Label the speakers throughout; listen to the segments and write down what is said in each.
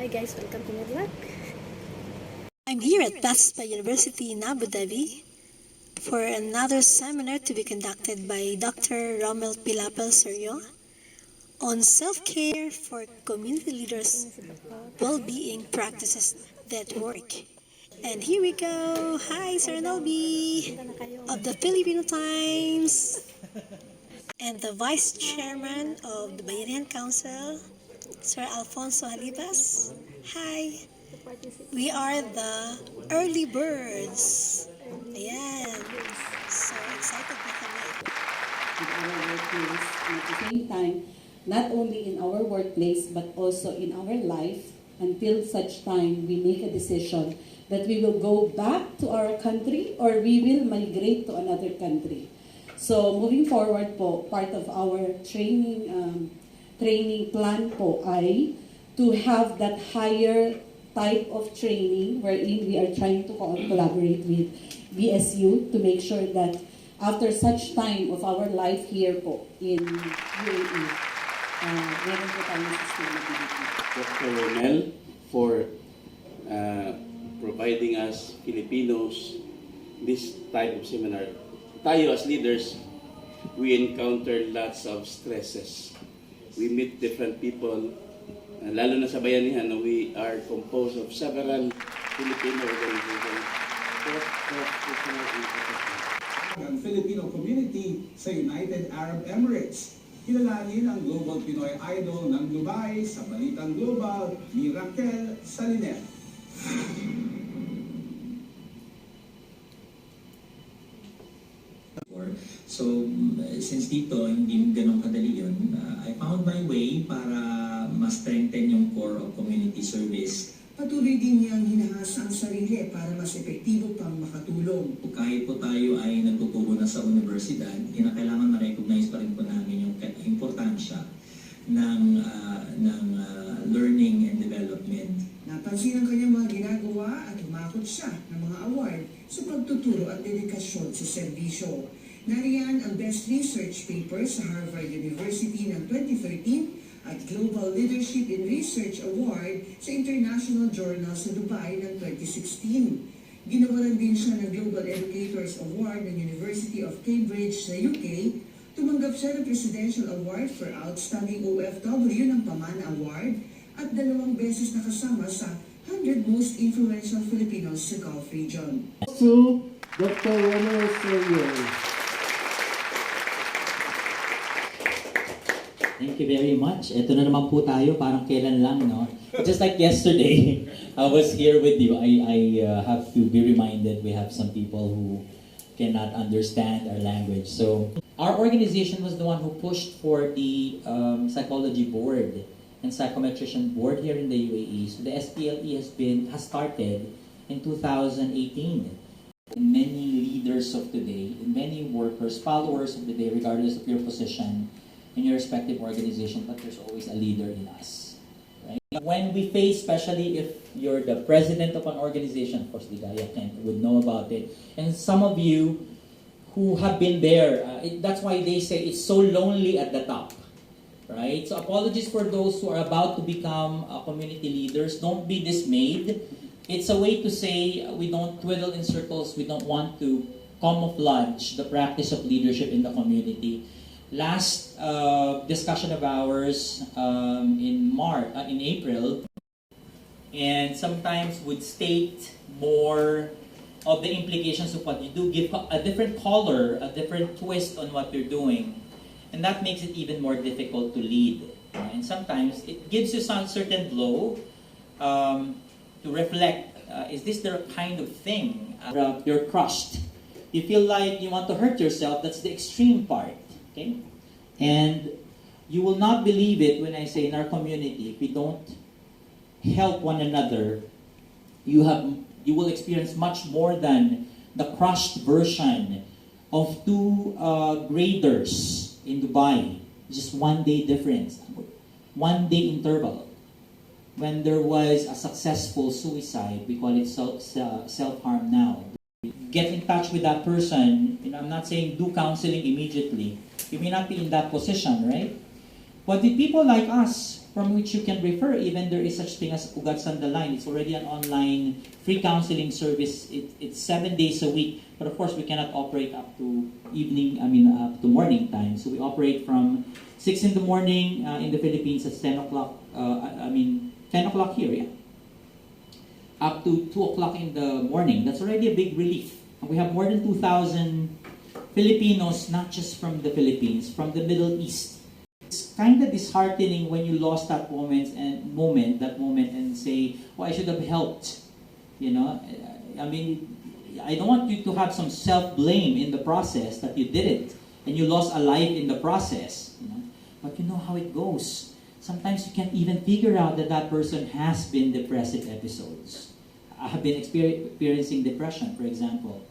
Speaker 1: Hi guys, welcome to my vlog.
Speaker 2: I'm here at Paspa University in Abu Dhabi for another seminar to be conducted by Dr. Rommel Pilapil Sergio on self-care for community leaders' well-being practices that work. And here we go. Hi, Sir Nolby of the Filipino Times and the Vice Chairman of the Bayanihan Council, Sir Alfonso Halibas. Hi. We are the early birds. Ayan. So excited na kami.
Speaker 3: In our workplace, and at the same time, not only in our workplace but also in our life until such time we make a decision that we will go back to our country or we will migrate to another country. So moving forward po, part of our training plan po ay to have that higher type of training wherein we are trying to collaborate with BSU to make sure that after such time of our life here po in UAE, meron po tayong sustainability.
Speaker 4: Dr. Rommel for providing us Filipinos this type of seminar. Tayo as leaders, we encounter lots of stresses. We meet different people, lalo na sa bayanihan, we are composed of several Filipino organizations.
Speaker 5: Ang Filipino community sa United Arab Emirates. Kilalanin ang Global Pinoy Idol ng Dubai sa Balitang Global ni Raquel Saliner.
Speaker 6: So, since dito, hindi ganun kadali yun, I found my way para ma-strengthen yung core of community service.
Speaker 7: Patuloy din niyang hinahasa ang sarili para mas epektibo pang makatulong.
Speaker 6: Kahit po tayo ay nagtuturo na sa universidad, kailangan ma-recognize pa rin po namin yung importansya ng learning and development.
Speaker 7: Napansin ang kanyang mga ginagawa at umakot siya ng mga award sa pagtuturo at dedikasyon sa serbisyo. Nariyan ang Best Research Paper sa Harvard University ng 2013 at Global Leadership in Research Award sa International Journal sa Dubai ng 2016. Ginawalan din siya ng Global Educators Award ng University of Cambridge sa UK. Tumanggap siya ng Presidential Award for Outstanding OFW ng Pamana Award at 2 beses nakasama sa 100 Most Influential Filipinos sa Gulf Region.
Speaker 8: To Dr. Rommel Sergio.
Speaker 9: Thank you very much. Ito na naman po tayo, parang kailan lang, no? Just like yesterday, I was here with you. I have to be reminded we have some people who cannot understand our language. So, our organization was the one who pushed for the psychology board and psychometrician board here in the UAE. So, the SPLE has started in 2018. Many leaders of today, many workers, followers of the day, regardless of your position, in your respective organization, but there's always a leader in us. Right? When we face, especially if you're the president of an organization, of course, the guy would know about it, and some of you who have been there, that's why they say it's so lonely at the top. Right? So apologies for those who are about to become community leaders. Don't be dismayed. It's a way to say we don't twiddle in circles. We don't want to camouflage the practice of leadership in the community. Last discussion of ours in April, and sometimes would state more of the implications of what you do, give a different color, a different twist on what you're doing, and that makes it even more difficult to lead. And sometimes it gives you some certain blow to reflect, is this the kind of thing you're crushed? You feel like you want to hurt yourself, that's the extreme part. Okay? And you will not believe it when I say in our community, if we don't help one another, you will experience much more than the crushed version of 2 graders in Dubai. Just 1 day difference, 1 day interval. When there was a successful suicide, we call it self-harm now. Get in touch with that person. I'm not saying do counseling immediately. You may not be in that position, right? But with people like us, from which you can refer. Even there is such thing as Ugat Sandaline. It's already an online free counseling service. It's 7 days a week, but of course we cannot operate up to up to morning time. So we operate from 6 in the morning in the Philippines. It's 10 o'clock. 10 o'clock here, yeah. Up to 2 o'clock in the morning. That's already a big relief. And we have more than 2,000 Filipinos, not just from the Philippines, from the Middle East. It's kind of disheartening when you lost that moment and say, "Oh, I should have helped." You know, I don't want you to have some self-blame in the process that you did it and you lost a life in the process. You know? But you know how it goes. Sometimes you can't even figure out that that person has been depressive episodes. I have been experiencing depression, for example,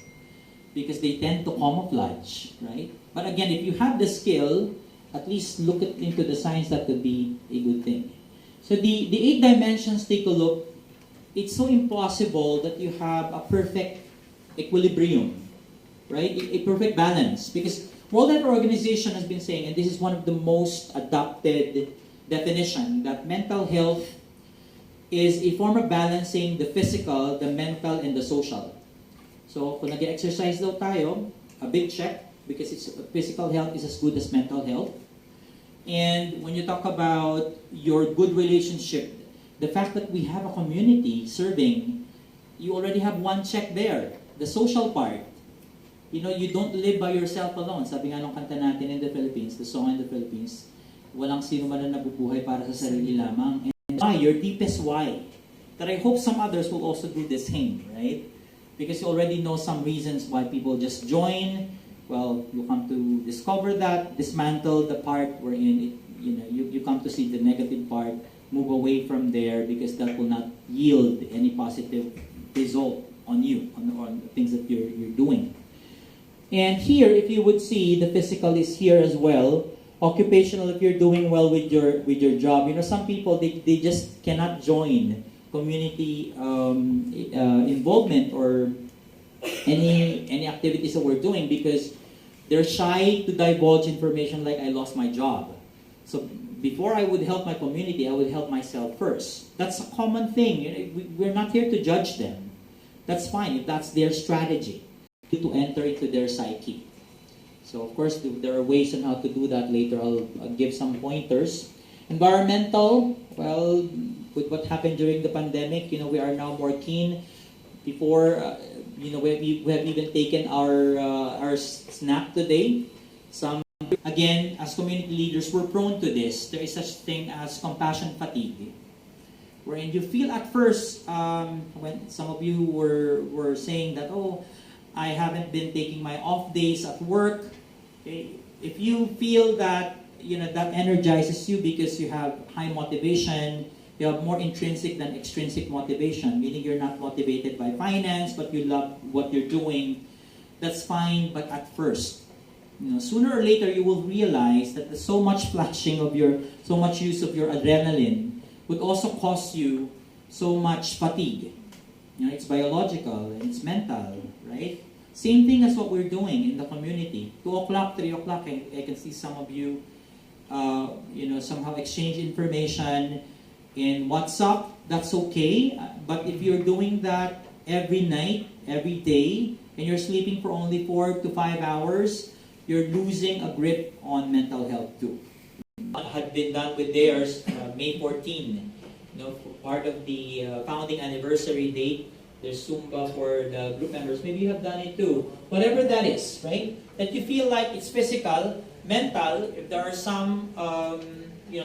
Speaker 9: because they tend to camouflage, right? But again, if you have the skill, at least look into the signs. That could be a good thing. So the 8 dimensions, take a look. It's so impossible that you have a perfect equilibrium, right? A perfect balance. Because World Health Organization has been saying, and this is one of the most adopted definition, that mental health is a form of balancing the physical, the mental, and the social. So, kung nag-exercise daw tayo, a big check, because physical health is as good as mental health. And when you talk about your good relationship, the fact that we have a community serving, you already have one check there. The social part. You know, you don't live by yourself alone. Sabi nga nung kanta natin in the Philippines, the song in the Philippines, walang sino man na nabubuhay para sa sarili lamang. And why? Your deepest why. That I hope some others will also do the same, right? Because you already know some reasons why people just join. Well, you come to discover that, dismantle the part wherein you come to see the negative part, move away from there because that will not yield any positive result on you, on the things that you're doing. And here, if you would see, the physical is here as well. Occupational, if you're doing well with your job, some people they just cannot join community involvement or any activities that we're doing because they're shy to divulge information like I lost my job. So before I would help my community, I would help myself first. That's a common thing. We're not here to judge them. That's fine if that's their strategy to enter into their psyche. So of course there are ways on how to do that later. I'll give some pointers. Environmental, well, with what happened during the pandemic, we are now more keen. Before, we have even taken our snack today. Again, as community leaders, we're prone to this. There is such thing as compassion fatigue, wherein you feel at first, when some of you were saying that, oh, I haven't been taking my off days at work. Okay? If you feel that, that energizes you because you have high motivation, you have more intrinsic than extrinsic motivation, meaning you're not motivated by finance, but you love what you're doing, that's fine, but at first, sooner or later you will realize that so much so much use of your adrenaline would also cause you so much fatigue. It's biological and it's mental, right? Same thing as what we're doing in the community. 2 o'clock, 3 o'clock, I can see some of you, somehow exchange information in WhatsApp. That's okay. But if you're doing that every night, every day, and you're sleeping for only 4 to 5 hours, you're losing a grip on mental health too. What had been done with theirs, May 14, part of the founding anniversary date. There's Zumba for the group members. Maybe you have done it too. Whatever that is, right? That you feel like it's physical, mental. If there are some,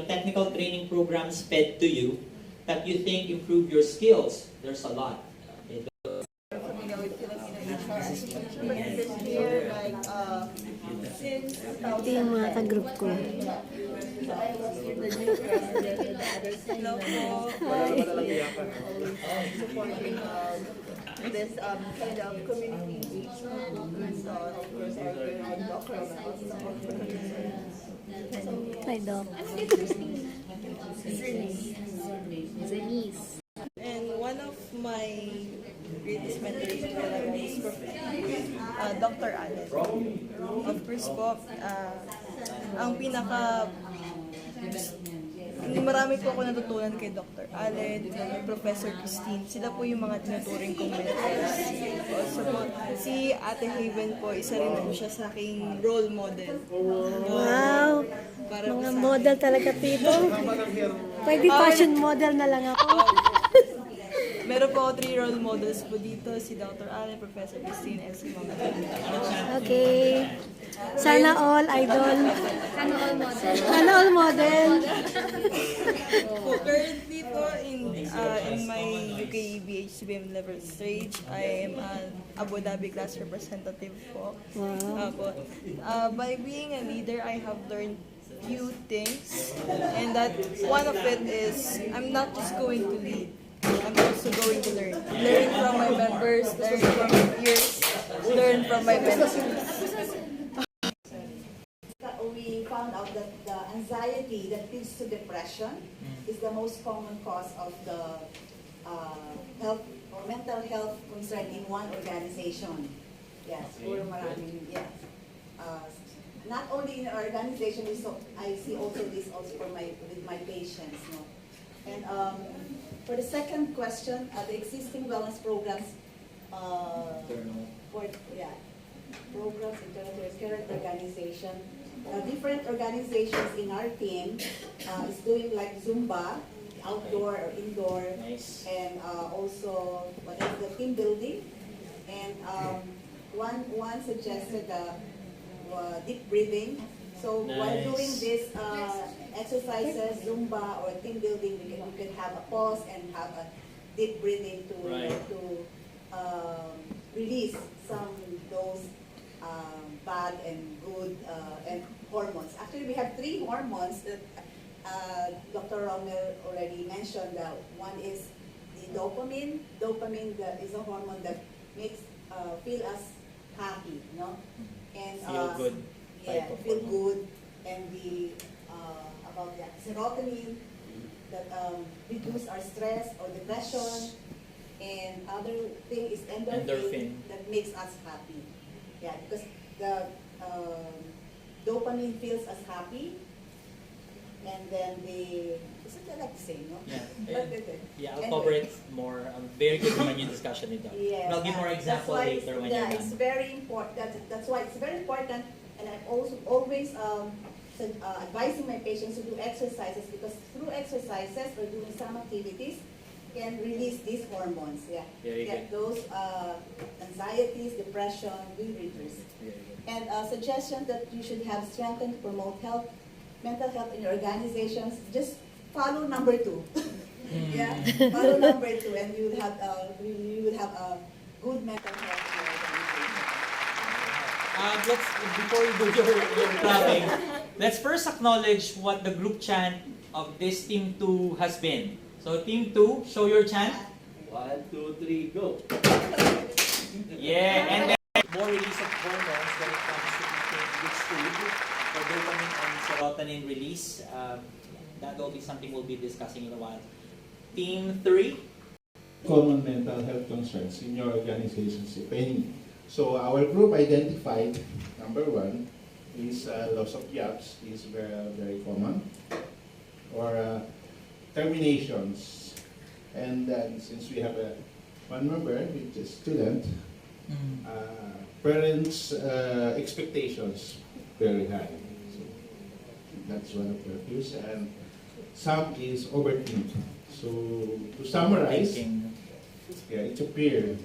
Speaker 9: technical training programs fed to you that you think improve your skills, there's a lot.
Speaker 2: Ito yung mga ka-group ko.
Speaker 1: Hello po. Supporting this kind of community engagement. So, of course, our Dr.
Speaker 2: Hi, Doc. Zenise.
Speaker 1: And one of my greatest mentors is Dr. Allen. Of course po, ang pinaka marami po ako natutunan kay Dr. Allen, kay Professor Christine. Sila po yung mga tinuturing kong mentors. Also po, si Ate Haven po, isa rin po siya sa aking role model.
Speaker 2: Wow!
Speaker 1: Para po
Speaker 2: Mga
Speaker 1: sa
Speaker 2: model talaga, Tito. Pwede fashion model na lang ako.
Speaker 1: Meron po ako 3 role models po dito, si Dr. Allen, Professor Christine, and si Mama.
Speaker 2: Okay. Sana all idol. Sana all model.
Speaker 1: Currently po, in my UK BHCBM level stage, I am an Abu Dhabi class representative po.
Speaker 2: Wow.
Speaker 1: By being a leader, I have learned few things, and that one of it is I'm not just going to lead, I'm also going to learn. Learn from my members, learn from my peers, learn from my mentors.
Speaker 10: We found out that the anxiety that leads to depression is the most common cause of the health or mental health concern in one organization. Yes, puro maraming, yes. Not only in our organization, I see also this also with my patients. No? And for the second question, the existing wellness programs programs internal to its current organization. Different organizations in our team is doing like Zumba, outdoor or indoor, and also what is the team building. And one suggested deep breathing. So while doing this exercises, Zumba or team building, you can have a pause and have a deep breathing to release some those bad and good and hormones. Actually, we have 3 hormones that Dr. Rommel already mentioned. One is the dopamine. Dopamine is a hormone that makes feel us happy, no? And
Speaker 9: Feel good.
Speaker 10: Yeah, feel good. And the about the serotonin that reduce our stress or depression. And other thing is endorphin that makes us happy. Yeah, because the dopamine feels us happy, and then isn't that like the same, no?
Speaker 9: Yeah, I'll cover it more. Very good naman yung discussion nito.
Speaker 10: Yes,
Speaker 9: I'll give more example later when you're
Speaker 10: it's
Speaker 9: done.
Speaker 10: very important. That's why it's very important, and I'm also always advising my patients to do exercises, because through exercises or doing some activities can release these hormones. Get those anxieties, depression, will reduce. And suggestion that you should have strengthened, promote mental health in your organizations. Just follow number 2. Yeah, follow number 2, and you will have a good mental health in your organization.
Speaker 9: Before you do your clapping, let's first acknowledge what the group chant of this Team 2 has been. So Team 2, show your chant.
Speaker 4: 1, 2, 3, go.
Speaker 9: Yeah, and then more release of hormones when it comes to eating good food for dopamine and serotonin release. That will be something we'll be discussing in a while. Team 3.
Speaker 11: Common mental health concerns in your organizations, if any. So our group identified, number 1, is loss of jobs is very, very common, or terminations. And then since we have one member, which is student, parents' expectations very high. So that's one of the views. And some is overthink. So to summarize, it's a peer.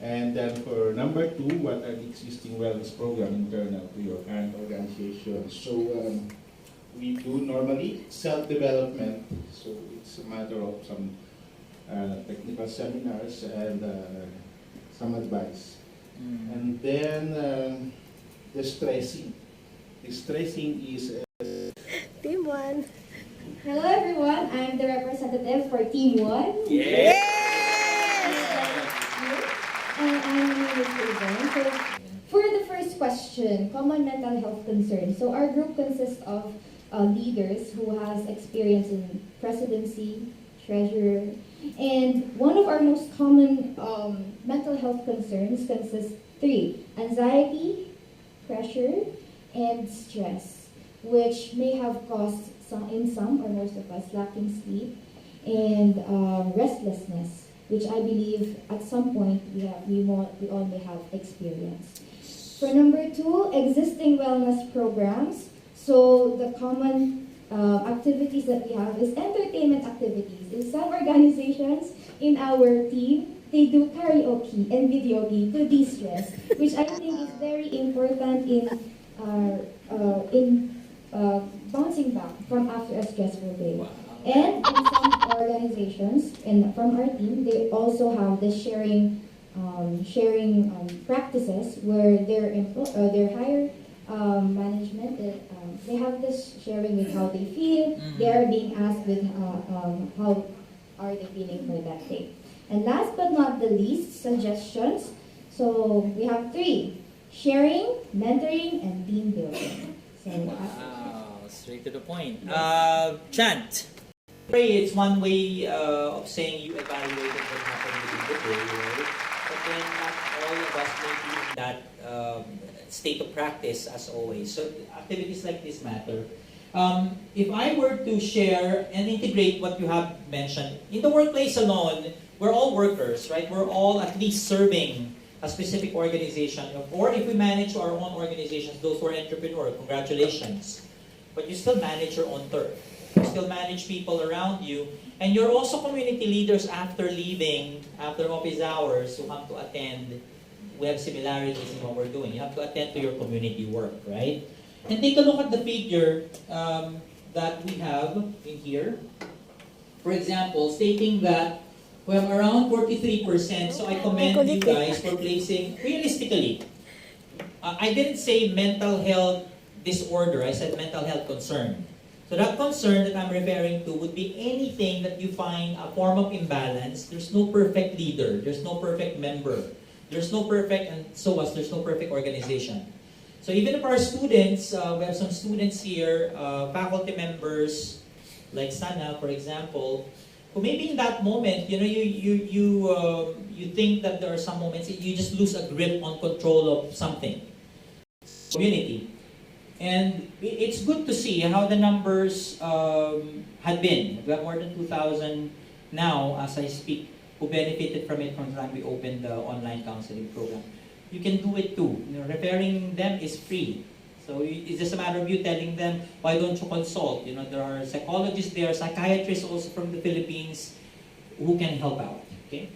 Speaker 11: And then for number 2, what are the existing wellness program internal to your current organization? So we do normally self-development. So it's a matter of some technical seminars and some advice. And then the stressing. The stressing is
Speaker 2: Team 1.
Speaker 12: Hello everyone, I'm the representative for Team 1.
Speaker 9: Yeah.
Speaker 12: And I'm new to So for the first question, common mental health concerns. So our group consists of leaders who has experience in presidency, treasurer, and one of our most common mental health concerns consists 3: anxiety, pressure, and stress. which may have caused some or most of us lacking sleep and restlessness, which I believe at some point we all may have experienced. For number 2, existing wellness programs. So the common activities that we have is entertainment activities. In some organizations in our team, they do karaoke and video game to de-stress, which I think is very important in bouncing back from after a stressful day. Wow. And in some organizations, and from our team, they also have the sharing practices where their higher management, they have this sharing with how they feel. They are being asked with how are they feeling for that day. And last but not the least, suggestions. So we have 3: sharing, mentoring, and team building. So
Speaker 9: wow, straight to the point. Chant. It's one way of saying you evaluated what happened within the day, right? But then not all of us may be in that state of practice as always. So activities like this matter. If I were to share and integrate what you have mentioned, in the workplace alone, we're all workers, right? We're all at least serving a specific organization. Or if we manage our own organizations, those who are entrepreneurs, congratulations. But you still manage your own turf. You still manage people around you. And you're also community leaders after leaving, after office hours, who come to attend. We have similarities in what we're doing. You have to attend to your community work, right? And take a look at the figure that we have in here. For example, stating that we have around 43%. So I commend you guys for placing, realistically, I didn't say mental health disorder. I said mental health concern. So that concern that I'm referring to would be anything that you find a form of imbalance. There's no perfect leader. There's no perfect member. There's no perfect, and so was, there's no perfect organization. So even if our students, we have some students here, faculty members, like Sana, for example, who maybe in that moment, you think that there are some moments you just lose a grip on control of something. Community. And it's good to see how the numbers had been. We have more than 2,000 now, as I speak, who benefited from it from the time we opened the online counseling program. You can do it too. Referring them is free. So it's just a matter of you telling them, why don't you consult? There are psychologists there, psychiatrists also from the Philippines who can help out. Okay?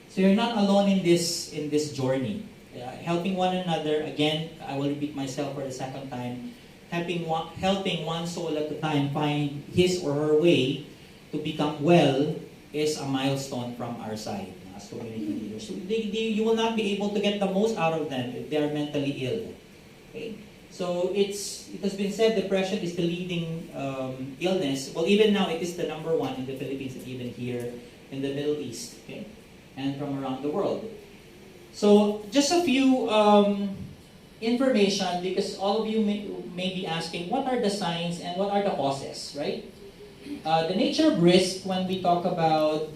Speaker 9: So you're not alone in this journey. Helping one another, again, I will repeat myself for the second time, helping one soul at a time find his or her way to become well is a milestone from our side as community leaders. So you will not be able to get the most out of them if they are mentally ill. Okay? So it has been said depression is the leading illness. Well, even now it is the number 1 in the Philippines and even here in the Middle East, okay? And from around the world. So just a few information, because all of you may be asking, what are the signs and what are the causes, right? The nature of risk, when we talk about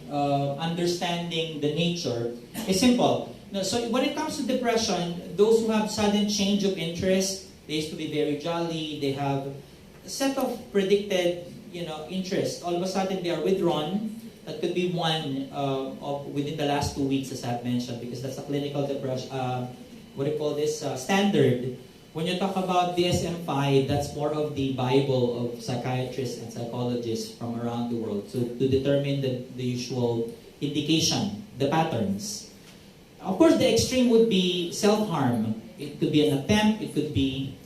Speaker 9: understanding the nature, is simple. So when it comes to depression, those who have sudden change of interest, they used to be very jolly, they have a set of predicted interests. All of a sudden they are withdrawn. That could be one within the last 2 weeks, as I've mentioned, because that's a clinical depression, standard. When you talk about DSM-5, that's more of the Bible of psychiatrists and psychologists from around the world. So to determine the usual indication, the patterns. Of course, the extreme would be self-harm. It could be an attempt. It could be,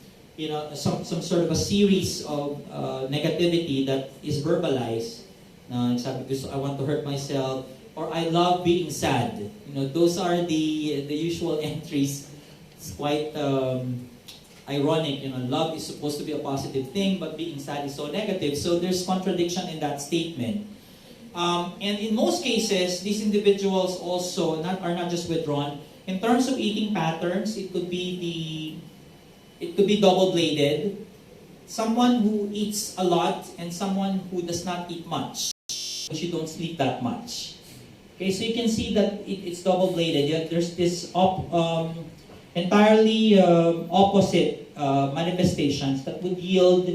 Speaker 9: some sort of a series of negativity that is verbalized. Sabi ko, I want to hurt myself, or I love being sad. Those are the usual entries. It's quite ironic. Love is supposed to be a positive thing, but being sad is so negative. So there's contradiction in that statement. And in most cases, these individuals also are not just withdrawn. In terms of eating patterns, it could be double-bladed. Someone who eats a lot and someone who does not eat much. You don't sleep that much. Okay, so you can see that it's double-bladed. Yet there's this entirely opposite manifestations that would yield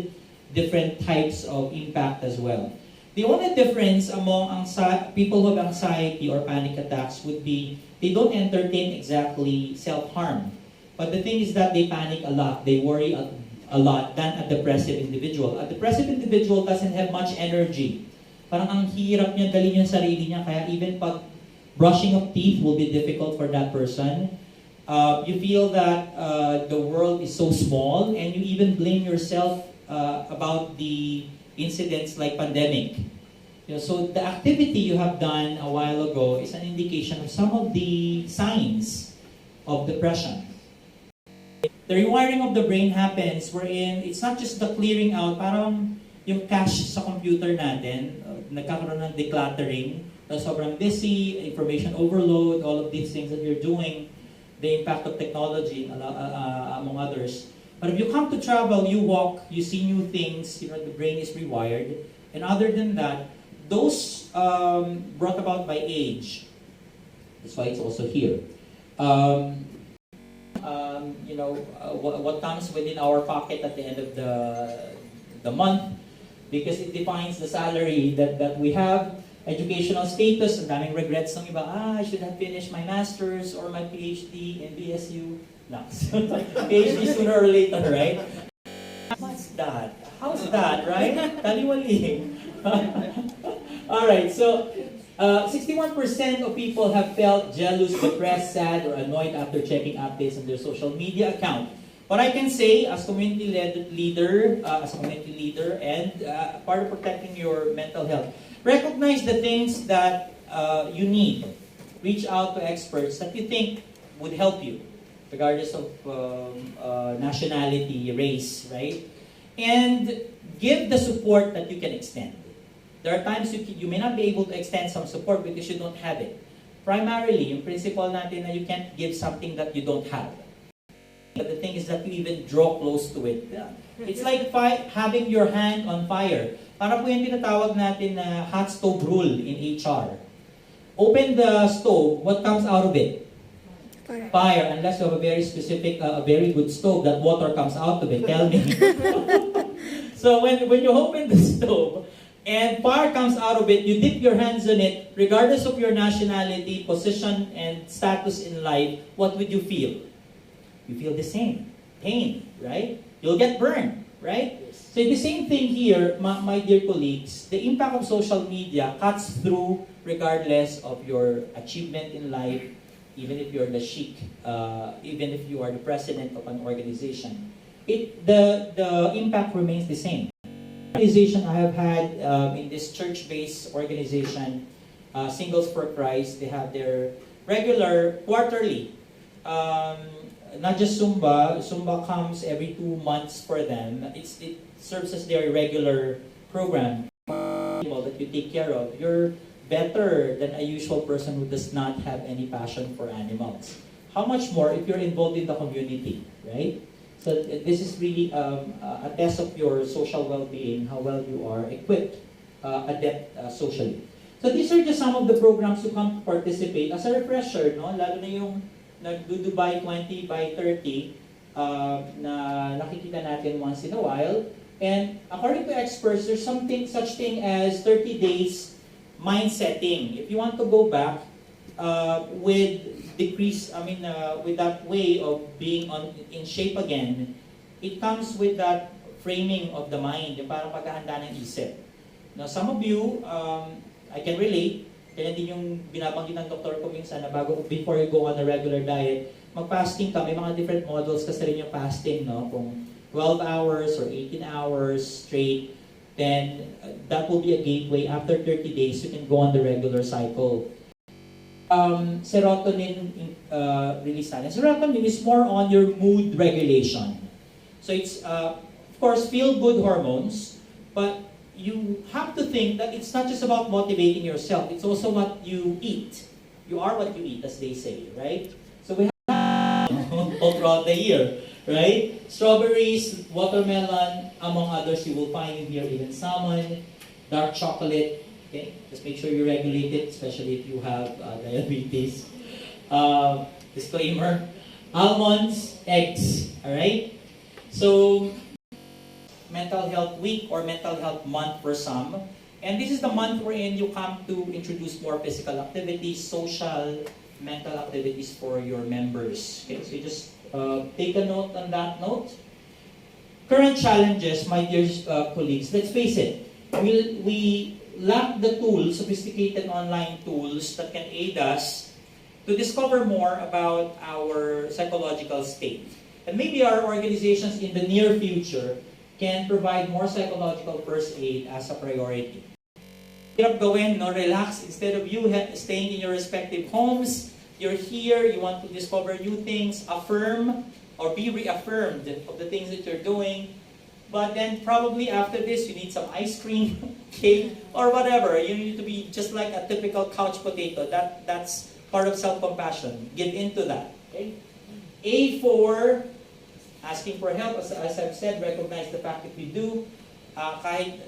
Speaker 9: different types of impact as well. The only difference among people who have anxiety or panic attacks would be they don't entertain exactly self-harm. But the thing is that they panic a lot, they worry a lot than a depressive individual. A depressive individual doesn't have much energy. Parang ang hirap niya dalhin yung sarili niya, kaya even pag brushing of teeth will be difficult for that person. You feel that the world is so small, and you even blame yourself about the incidents like pandemic. So the activity you have done a while ago is an indication of some of the signs of depression. The rewiring of the brain happens wherein it's not just the clearing out, parang yung cache sa computer natin, nagkakaroon ng decluttering, sobrang busy, information overload, all of these things that you're doing, the impact of technology, among others. But if you come to travel, you walk, you see new things, the brain is rewired. And other than that, those brought about by age, that's why it's also here. What comes within our pocket at the end of the month, because it defines the salary that we have. Educational status, ang daming regrets ng iba, I should have finished my master's or my PhD in BSU. No. PhD sooner or later, right? What's that? How's that, right? Taliwali. Alright, so 61% of people have felt jealous, depressed, sad, or annoyed after checking updates on their social media account. What I can say as community leader, and part of protecting your mental health, recognize the things that you need. Reach out to experts that you think would help you, regardless of nationality, race, right? And give the support that you can extend. There are times you may not be able to extend some support because you don't have it. Primarily, yung principle natin na you can't give something that you don't have. But the thing is that you even draw close to it. It's like having your hand on fire. Para po yung tinatawag natin na hot stove rule in HR. Open the stove, what comes out of it? Fire. Unless you have a very specific, a very good stove, that water comes out of it. Tell me. So when you open the stove, and fire comes out of it, you dip your hands on it, regardless of your nationality, position, and status in life, what would you feel? You feel the same. Pain, right? You'll get burned, right? So the same thing here, my dear colleagues, the impact of social media cuts through regardless of your achievement in life, even if you're the sheik, even if you are the president of an organization. The impact remains the same. Organization I have had in this church-based organization, Singles for Christ, they have their regular quarterly, not just Zumba. Zumba comes every 2 months for them. It serves as their regular program. That you take care of. You're better than a usual person who does not have any passion for animals. How much more if you're involved in the community, right? So this is really a test of your social well-being, how well you are equipped, adept socially. So these are just some of the programs you come to participate. As a refresher, no? Lalo na yung nag-Dubai 20 by 30 na nakikita natin once in a while. And according to experts, there's such thing as 30 days mind setting. If you want to go back with that way of being in shape again, it comes with that framing of the mind, yung parang paghahanda ng isip. Now, some of you, I can relate, kaya din yung binabanggit ng doktor ko minsan na before you go on a regular diet, mag-fasting ka, may mga different models kasi rin yung fasting, no? Kung 12 hours or 18 hours straight, then that will be a gateway. After 30 days, you can go on the regular cycle. Serotonin release natin. Serotonin is more on your mood regulation. So it's, of course, feel-good hormones, but you have to think that it's not just about motivating yourself, it's also what you eat. You are what you eat, as they say, right? So we have all throughout the year, right? Strawberries, watermelon, among others, you will find in here even salmon, dark chocolate. Okay, just make sure you regulate it, especially if you have diabetes. Disclaimer: almonds, eggs. All right. So Mental Health Week or Mental Health Month for some. And this is the month wherein you come to introduce more physical activities, social, mental activities for your members. Okay, so you just take a note on that note. Current challenges, my dear colleagues, let's face it, we lack the tools, sophisticated online tools that can aid us to discover more about our psychological state. And maybe our organizations in the near future can provide more psychological first aid as a priority. Hirap gawin, no, relax. Instead of you staying in your respective homes, you're here, you want to discover new things, affirm or be reaffirmed of the things that you're doing. But then probably after this, you need some ice cream, cake, or whatever. You need to be just like a typical couch potato. That's part of self-compassion. Give into that. Okay? A for asking for help. As I've said, recognize the fact that we do. Kahit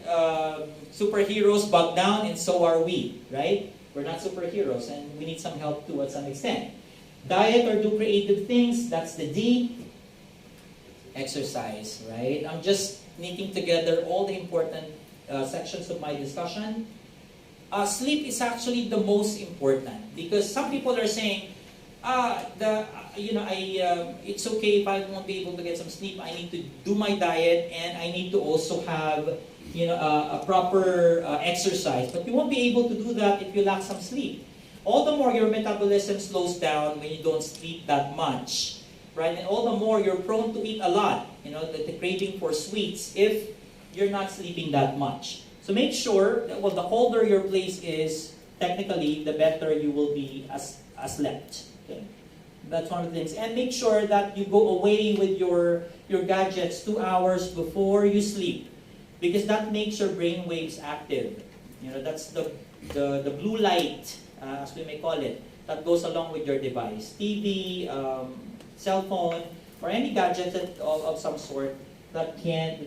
Speaker 9: superheroes bog down, and so are we, right? We're not superheroes, and we need some help too at some extent. Diet or do creative things, that's the D. Exercise, right? I'm just knitting together all the important sections of my discussion. Sleep is actually the most important because some people are saying, it's okay if I won't be able to get some sleep. I need to do my diet and I need to also have, a proper exercise. But you won't be able to do that if you lack some sleep. All the more your metabolism slows down when you don't sleep that much, right? And all the more you're prone to eat a lot, the craving for sweets if you're not sleeping that much. So make sure that, the colder your place is, technically, the better you will be slept. Okay? That's one of the things. And make sure that you go away with your gadgets 2 hours before you sleep, because that makes your brain waves active. That's the blue light, as we may call it, that goes along with your device. TV, cell phone, or any gadget of some sort that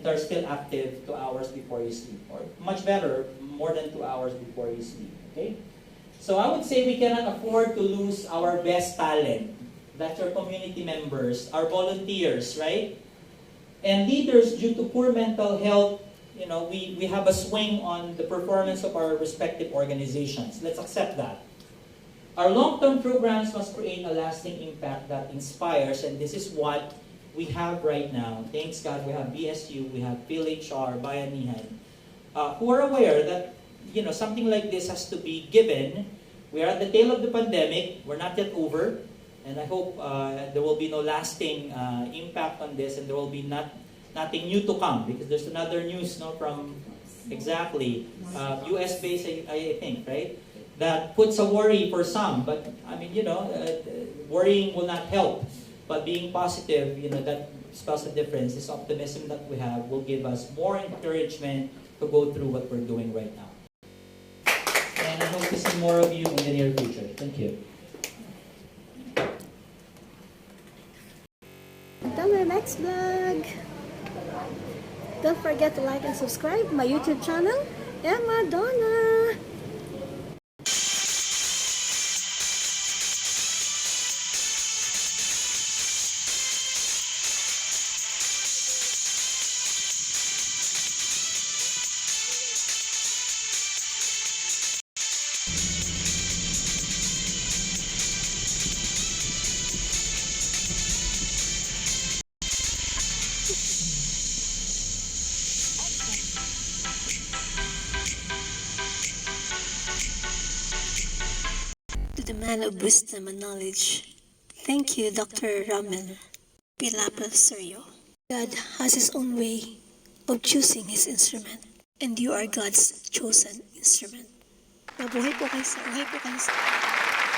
Speaker 9: are still active 2 hours before you sleep. Or much better, more than 2 hours before you sleep. Okay? So I would say we cannot afford to lose our best talent. That's our community members, our volunteers, right? And leaders, due to poor mental health, we have a swing on the performance of our respective organizations. Let's accept that. Our long-term programs must create a lasting impact that inspires, and this is what we have right now. Thanks God, we have BSU, we have PhilHR, Bayanihan, who are aware that something like this has to be given. We are at the tail of the pandemic. We're not yet over, and I hope there will be no lasting impact on this, and there will be nothing new to come, because there's another news from exactly US based, I think, right? That puts a worry for some, but worrying will not help. But being positive, that spells a difference. This optimism that we have will give us more encouragement to go through what we're doing right now. And I hope to see more of you in the near future. Thank you.
Speaker 2: Until my next vlog, don't forget to like and subscribe my YouTube channel, Emma Donna. To the man of wisdom and knowledge, thank you, Dr. Rommel Pilapil Sergio. God has his own way of choosing his instrument, and you are God's chosen instrument. Mabuhay po kayo sa